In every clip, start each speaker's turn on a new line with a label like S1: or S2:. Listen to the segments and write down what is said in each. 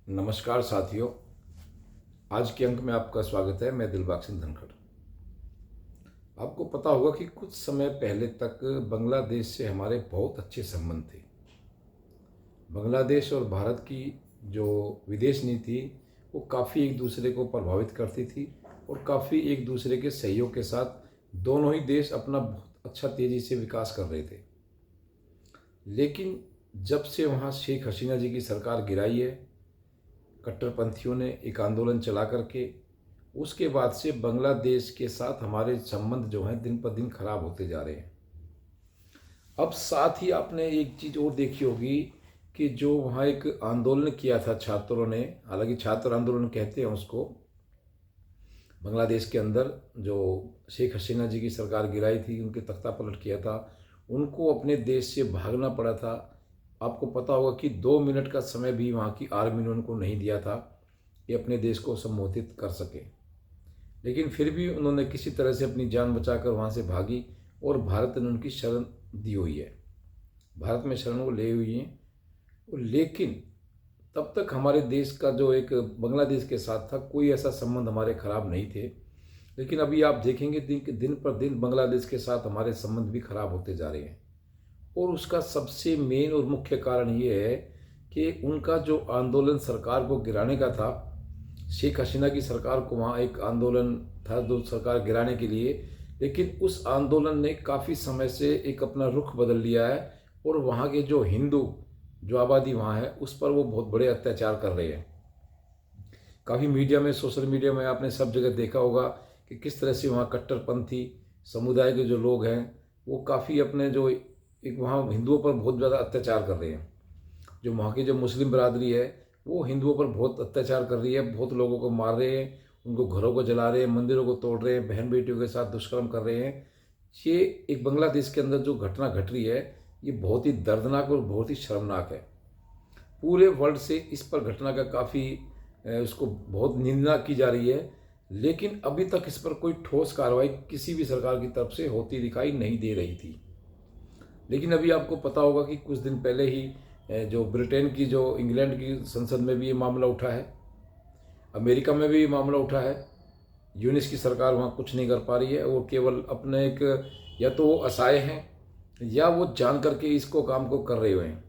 S1: नमस्कार साथियों। आज के अंक में आपका स्वागत है। मैं दिलबाग सिंह धनखड़। आपको पता होगा कि कुछ समय पहले तक बांग्लादेश से हमारे बहुत अच्छे संबंध थे। बांग्लादेश और भारत की जो विदेश नीति वो काफ़ी एक दूसरे को प्रभावित करती थी और काफ़ी एक दूसरे के सहयोग के साथ दोनों ही देश अपना बहुत अच्छा तेज़ी से विकास कर रहे थे। लेकिन जब से वहाँ शेख हसीना जी की सरकार गिराई है, कट्टरपंथियों ने एक आंदोलन चला करके, उसके बाद से बांग्लादेश के साथ हमारे संबंध जो हैं दिन पर दिन खराब होते जा रहे हैं। अब साथ ही आपने एक चीज़ और देखी होगी कि जो वहाँ एक आंदोलन किया था छात्रों ने, हालांकि छात्र आंदोलन कहते हैं उसको, बांग्लादेश के अंदर जो शेख हसीना जी की सरकार गिराई थी, उनके तख्ता पलट किया था, उनको अपने देश से भागना पड़ा था। आपको पता होगा कि 2 मिनट का समय भी वहाँ की आर्मी ने उनको नहीं दिया था कि अपने देश को संबोधित कर सके। लेकिन फिर भी उन्होंने किसी तरह से अपनी जान बचाकर वहाँ से भागी और भारत ने उनकी शरण दी हुई है, भारत में शरण वो ले हुई हैं। लेकिन तब तक हमारे देश का जो एक बांग्लादेश के साथ था, कोई ऐसा संबंध हमारे खराब नहीं थे। लेकिन अभी आप देखेंगे दिन पर दिन बांग्लादेश के साथ हमारे संबंध भी खराब होते जा रहे हैं। और उसका सबसे मेन और मुख्य कारण ये है कि उनका जो आंदोलन सरकार को गिराने का था, शेख हसीना की सरकार को वहाँ एक आंदोलन था जो सरकार गिराने के लिए, लेकिन उस आंदोलन ने काफ़ी समय से एक अपना रुख बदल लिया है और वहाँ के जो हिंदू जो आबादी वहाँ है उस पर वो बहुत बड़े अत्याचार कर रहे हैं। काफ़ी मीडिया में, सोशल मीडिया में आपने सब जगह देखा होगा कि किस तरह से वहाँ कट्टरपंथी समुदाय के जो लोग हैं वो काफ़ी अपने जो एक वहाँ हिंदुओं पर बहुत ज़्यादा अत्याचार कर रहे हैं। जो वहाँ की जो मुस्लिम बरादरी है वो हिंदुओं पर बहुत अत्याचार कर रही है, बहुत लोगों को मार रहे हैं, उनको घरों को जला रहे हैं, मंदिरों को तोड़ रहे हैं, बहन बेटियों के साथ दुष्कर्म कर रहे हैं। ये एक बांग्लादेश के अंदर जो घटना घट रही है ये बहुत ही दर्दनाक और बहुत ही शर्मनाक है। पूरे वर्ल्ड से इस पर घटना का काफ़ी उसको बहुत निंदा की जा रही है, लेकिन अभी तक इस पर कोई ठोस कार्रवाई किसी भी सरकार की तरफ से होती दिखाई नहीं दे रही थी। लेकिन अभी आपको पता होगा कि कुछ दिन पहले ही जो ब्रिटेन की, जो इंग्लैंड की संसद में भी ये मामला उठा है, अमेरिका में भी ये मामला उठा है। यूनिस की सरकार वहाँ कुछ नहीं कर पा रही है, वो केवल अपने एक, या तो वो असहाय हैं या वो जान करके इसको काम को कर रहे हुए हैं।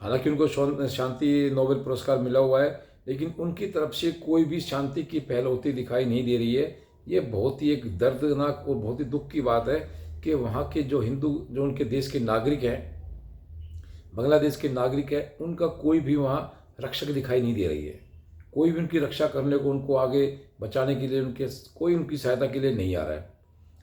S1: हालांकि उनको शांति नोबेल पुरस्कार मिला हुआ है, लेकिन उनकी तरफ से कोई भी शांति की पहल होती दिखाई नहीं दे रही है। ये बहुत ही एक दर्दनाक और बहुत ही दुख की बात है कि वहाँ के जो हिंदू, जो उनके देश के नागरिक हैं, बांग्लादेश के नागरिक हैं, उनका कोई भी वहाँ रक्षक दिखाई नहीं दे रही है। कोई भी उनकी रक्षा करने को, उनको आगे बचाने के लिए उनके कोई उनकी सहायता के लिए नहीं आ रहा है।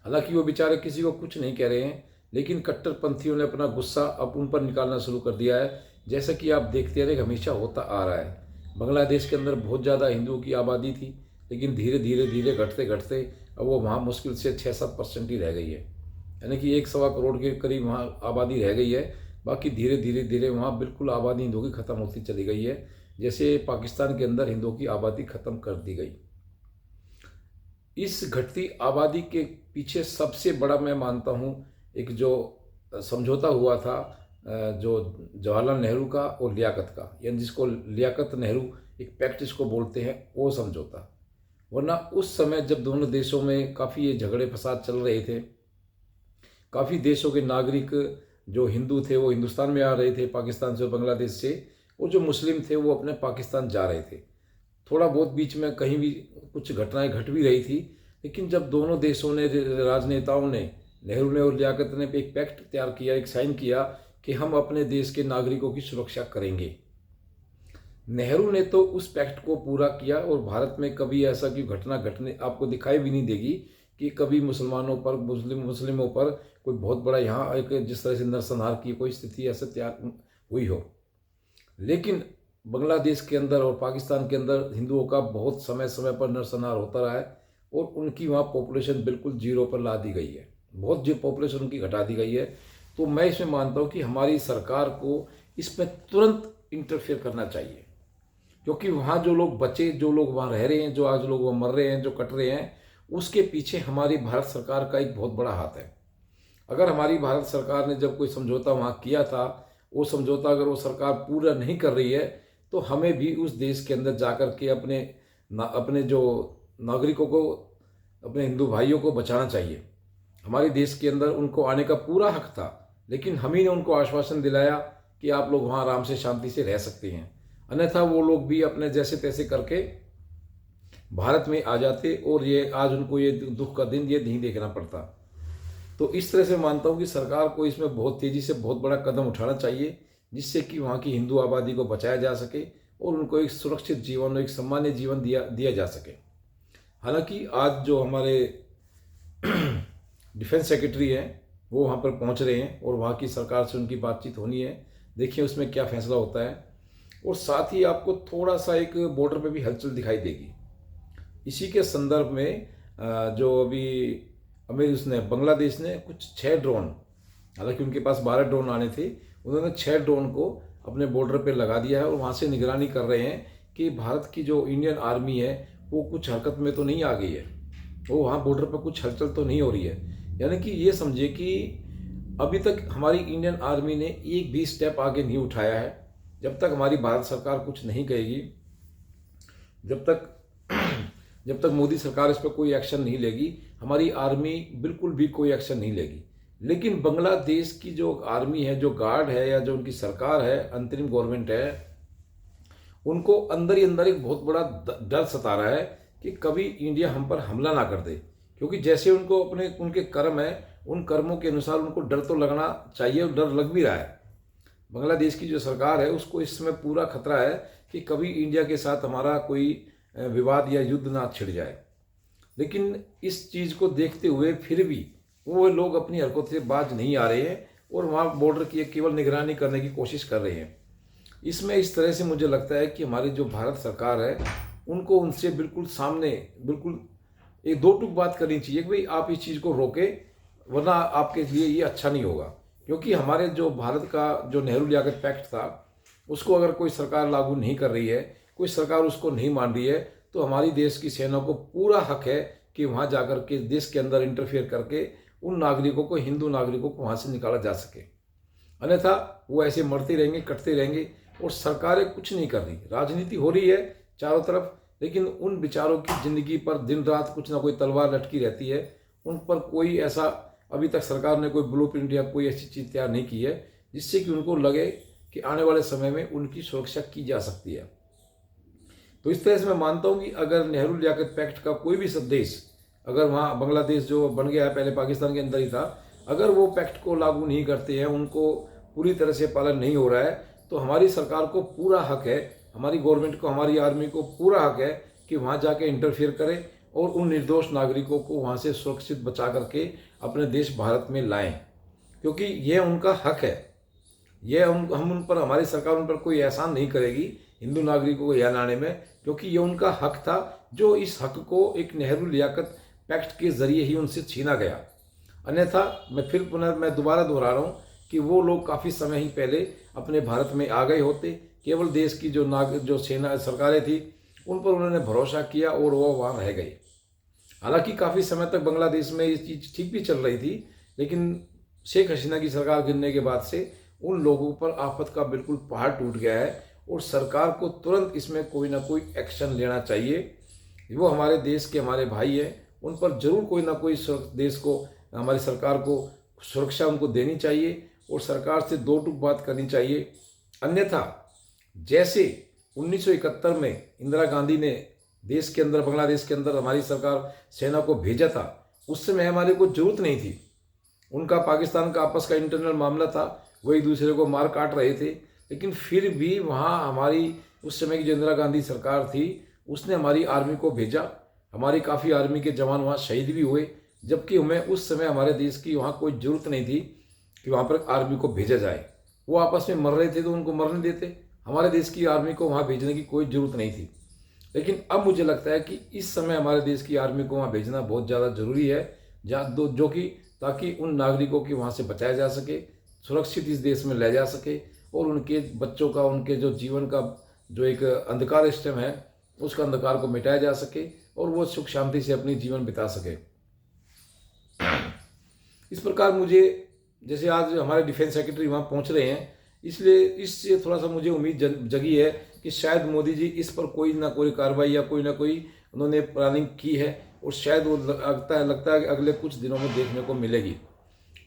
S1: हालांकि वो बेचारे किसी को कुछ नहीं कह रहे हैं, लेकिन कट्टरपंथियों ने अपना गुस्सा अब उन पर निकालना शुरू कर दिया है। जैसा कि आप देखते रहे हमेशा होता आ रहा है। बांग्लादेश के अंदर बहुत ज़्यादा हिंदुओं की आबादी थी, लेकिन धीरे धीरे धीरे घटते घटते अब वो वहाँ मुश्किल से 6-7% ही रह गई है। यानी कि 1-1.25 करोड़ के करीब वहाँ आबादी रह गई है। बाकी धीरे धीरे धीरे वहाँ बिल्कुल आबादी हिंदुओं की ख़त्म होती चली गई है, जैसे पाकिस्तान के अंदर हिंदुओं की आबादी ख़त्म कर दी गई। इस घटती आबादी के पीछे सबसे बड़ा मैं मानता हूँ एक जो समझौता हुआ था, जो जवाहरलाल नेहरू का और लियाकत का, यानी जिसको लियाकत नेहरू एक पैक्ट जिसको बोलते हैं, वो समझौता। वरना उस समय जब दोनों देशों में काफ़ी ये झगड़े फसाद चल रहे थे, काफ़ी देशों के नागरिक जो हिंदू थे वो हिंदुस्तान में आ रहे थे पाकिस्तान से और बांग्लादेश से, और जो मुस्लिम थे वो अपने पाकिस्तान जा रहे थे। थोड़ा बहुत बीच में कहीं भी कुछ घटनाएं घट भी रही थी, लेकिन जब दोनों देशों ने, राजनेताओं ने, नेहरू ने और लियाकत ने एक पैक्ट तैयार किया, एक साइन किया कि हम अपने देश के नागरिकों की सुरक्षा करेंगे। नेहरू ने तो उस पैक्ट को पूरा किया और भारत में कभी ऐसा की घटना घटने आपको दिखाई भी नहीं देगी कि कभी मुसलमानों पर, मुस्लिमों पर कोई बहुत बड़ा यहाँ एक जिस तरह से नरसंहार की कोई स्थिति ऐसे तैयार हुई हो। लेकिन बांग्लादेश के अंदर और पाकिस्तान के अंदर हिंदुओं का बहुत समय समय पर नरसंहार होता रहा है और उनकी वहाँ पॉपुलेशन बिल्कुल जीरो पर ला दी गई है, बहुत जो पॉपुलेशन उनकी घटा दी गई है। तो मैं इसमें मानता हूँ कि हमारी सरकार को इसमें तुरंत इंटरफेयर करना चाहिए, क्योंकि वहाँ जो लोग बचे, जो लोग वहाँ रह रहे हैं, जो आज लोग वहाँ मर रहे हैं, जो कट रहे हैं, उसके पीछे हमारी भारत सरकार का एक बहुत बड़ा हाथ है। अगर हमारी भारत सरकार ने जब कोई समझौता वहाँ किया था, वो समझौता अगर वो सरकार पूरा नहीं कर रही है, तो हमें भी उस देश के अंदर जा कर के अपने जो नागरिकों को, अपने हिंदू भाइयों को बचाना चाहिए। हमारे देश के अंदर उनको आने का पूरा हक था, लेकिन हम ही ने उनको आश्वासन दिलाया कि आप लोग वहाँ आराम से शांति से रह सकते हैं, अन्यथा वो लोग भी अपने जैसे तैसे करके भारत में आ जाते और ये आज उनको ये दुख का दिन ये नहीं देखना पड़ता। तो इस तरह से मानता हूँ कि सरकार को इसमें बहुत तेज़ी से बहुत बड़ा कदम उठाना चाहिए, जिससे कि वहाँ की हिंदू आबादी को बचाया जा सके और उनको एक सुरक्षित जीवन, एक सम्मान्य जीवन दिया जा सके। हालांकि आज जो हमारे डिफेंस सेक्रेटरी हैं वो वहाँ पर पहुँच रहे हैं और वहाँ की सरकार से उनकी बातचीत होनी है, देखिए उसमें क्या फैसला होता है। और साथ ही आपको थोड़ा सा एक बॉर्डर पे भी हलचल दिखाई देगी। इसी के संदर्भ में जो अभी उसने बांग्लादेश ने कुछ 6 ड्रोन, हालांकि उनके पास 12 ड्रोन आने थे, उन्होंने 6 ड्रोन को अपने बॉर्डर पे लगा दिया है और वहाँ से निगरानी कर रहे हैं कि भारत की जो इंडियन आर्मी है वो कुछ हरकत में तो नहीं आ गई है, वो वहाँ बॉर्डर पर कुछ हलचल तो नहीं हो रही है। यानी कि ये समझिए कि अभी तक हमारी इंडियन आर्मी ने एक भी स्टेप आगे नहीं उठाया है। जब तक हमारी भारत सरकार कुछ नहीं कहेगी, जब तक मोदी सरकार इस पर कोई एक्शन नहीं लेगी, हमारी आर्मी बिल्कुल भी कोई एक्शन नहीं लेगी। लेकिन बांग्लादेश की जो आर्मी है, जो गार्ड है या जो उनकी सरकार है, अंतरिम गवर्नमेंट है, उनको अंदर ही अंदर एक बहुत बड़ा डर सता रहा है कि कभी इंडिया हम पर हमला ना कर दे, क्योंकि जैसे उनको उनके कर्म है, उन कर्मों के अनुसार उनको डर तो लगना चाहिए और डर लग भी रहा है। बांग्लादेश की जो सरकार है उसको इस समय पूरा खतरा है कि कभी इंडिया के साथ हमारा कोई विवाद या युद्ध ना छिड़ जाए। लेकिन इस चीज़ को देखते हुए फिर भी वो लोग अपनी हरकत से बाज नहीं आ रहे हैं और वहाँ बॉर्डर की केवल निगरानी करने की कोशिश कर रहे हैं। इसमें इस तरह से मुझे लगता है कि हमारी जो भारत सरकार है उनको उनसे बिल्कुल सामने बिल्कुल एक दो टूक बात करनी चाहिए कि भाई आप इस चीज़ को रोके, वरना आपके लिए ये अच्छा नहीं होगा। क्योंकि हमारे जो भारत का जो नेहरू लियाकत पैक्ट था उसको अगर कोई सरकार लागू नहीं कर रही है, कोई सरकार उसको नहीं मान रही है, तो हमारी देश की सेना को पूरा हक है कि वहाँ जाकर के देश के अंदर इंटरफेयर करके उन नागरिकों को, हिंदू नागरिकों को वहाँ से निकाला जा सके। अन्यथा वो ऐसे मरते रहेंगे, कटते रहेंगे और सरकारें कुछ नहीं कर रही। राजनीति हो रही है चारों तरफ, लेकिन उन बेचारों की ज़िंदगी पर दिन रात कुछ ना कोई तलवार लटकी रहती है। उन पर कोई ऐसा अभी तक सरकार ने कोई ब्लूप्रिंट या कोई ऐसी चीज़ तैयार नहीं की है जिससे कि उनको लगे कि आने वाले समय में उनकी सुरक्षा की जा सकती है। तो इस तरह से मैं मानता हूँ कि अगर नेहरू लियाकत पैक्ट का कोई भी देश, अगर वहाँ बांग्लादेश जो बन गया है, पहले पाकिस्तान के अंदर ही था, अगर वो पैक्ट को लागू नहीं करते हैं, उनको पूरी तरह से पालन नहीं हो रहा है, तो हमारी सरकार को पूरा हक है, हमारी गवर्नमेंट को, हमारी आर्मी को पूरा हक है कि वहाँ जाके इंटरफेयर करे और उन निर्दोष नागरिकों को वहाँ से सुरक्षित बचा करके अपने देश भारत में लाएं, क्योंकि यह उनका हक है। यह हम उन पर, हमारी सरकार उन पर कोई एहसान नहीं करेगी हिंदू नागरिकों को यहाँ लाने में, क्योंकि ये उनका हक था जो इस हक को एक नेहरू लियाकत पैक्ट के जरिए ही उनसे छीना गया। अन्यथा मैं दोबारा दोहरा रहा हूँ कि वो लोग काफ़ी समय ही पहले अपने भारत में आ गए होते। केवल देश की जो सेना सरकारें थी उन पर उन्होंने भरोसा किया और वो वहाँ रह गए। हालांकि काफ़ी समय तक बांग्लादेश में ये चीज़ ठीक भी चल रही थी, लेकिन शेख हसीना की सरकार गिरने के बाद से उन लोगों पर आफत का बिल्कुल पहाड़ टूट गया है और सरकार को तुरंत इसमें कोई ना कोई एक्शन लेना चाहिए। वो हमारे देश के हमारे भाई हैं, उन पर जरूर कोई ना कोई देश को, हमारी सरकार को सुरक्षा उनको देनी चाहिए और सरकार से दो टूक बात करनी चाहिए। अन्यथा जैसे 1971 में इंदिरा गांधी ने देश के अंदर, बांग्लादेश के अंदर हमारी सरकार सेना को भेजा था, उस समय हमारे को जरूरत नहीं थी। उनका पाकिस्तान का आपस का इंटरनल मामला था, वही दूसरे को मार काट रहे थे, लेकिन फिर भी वहाँ हमारी उस समय की जो इंदिरा गांधी सरकार थी उसने हमारी आर्मी को भेजा। हमारी काफ़ी आर्मी के जवान वहाँ शहीद भी हुए, जबकि हमें उस समय हमारे देश की वहाँ कोई ज़रूरत नहीं थी कि वहाँ पर आर्मी को भेजा जाए। वो आपस में मर रहे थे तो उनको मरने देते, हमारे देश की आर्मी को वहाँ भेजने की कोई ज़रूरत नहीं थी। लेकिन अब मुझे लगता है कि इस समय हमारे देश की आर्मी को वहाँ भेजना बहुत ज़्यादा ज़रूरी है, जो कि ताकि उन नागरिकों की वहाँ से बचाया जा सके, सुरक्षित इस देश में ले जा सके और उनके बच्चों का, उनके जो जीवन का जो एक अंधकार सिस्टम है उसका अंधकार को मिटाया जा सके और वो सुख शांति से अपनी जीवन बिता सके। इस प्रकार मुझे, जैसे आज हमारे डिफेंस सेक्रेटरी वहाँ पहुँच रहे हैं, इसलिए इससे थोड़ा सा मुझे उम्मीद जगी है कि शायद मोदी जी इस पर कोई ना कोई कार्रवाई या कोई ना कोई उन्होंने प्लानिंग की है, और शायद वो लगता है कि अगले कुछ दिनों में देखने को मिलेगी।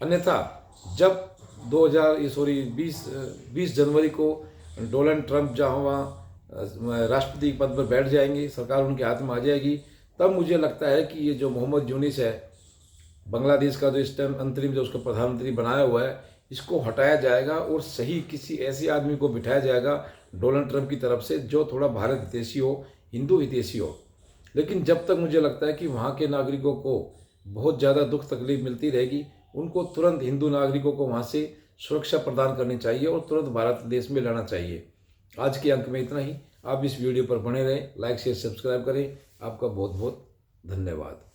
S1: अन्यथा जब 20 जनवरी को डोनाल्ड ट्रंप जहाँ वहाँ राष्ट्रपति पद पर बैठ जाएंगे, सरकार उनके हाथ में आ जाएगी, तब मुझे लगता है कि ये जो मोहम्मद यूनिस है, बांग्लादेश का जो इस टाइम अंतरिम जो उसका प्रधानमंत्री बनाया हुआ है, इसको हटाया जाएगा और सही किसी ऐसे आदमी को बिठाया जाएगा डोनाल्ड ट्रंप की तरफ से जो थोड़ा भारत हितैषी हो, हिंदू हितैषी हो। लेकिन जब तक मुझे लगता है कि वहाँ के नागरिकों को बहुत ज़्यादा दुख तकलीफ मिलती रहेगी, उनको तुरंत हिंदू नागरिकों को वहाँ से सुरक्षा प्रदान करनी चाहिए और तुरंत भारत देश में लाना चाहिए। आज के अंक में इतना ही। आप इस वीडियो पर बने रहें, लाइक शेयर सब्सक्राइब करें। आपका बहुत बहुत धन्यवाद।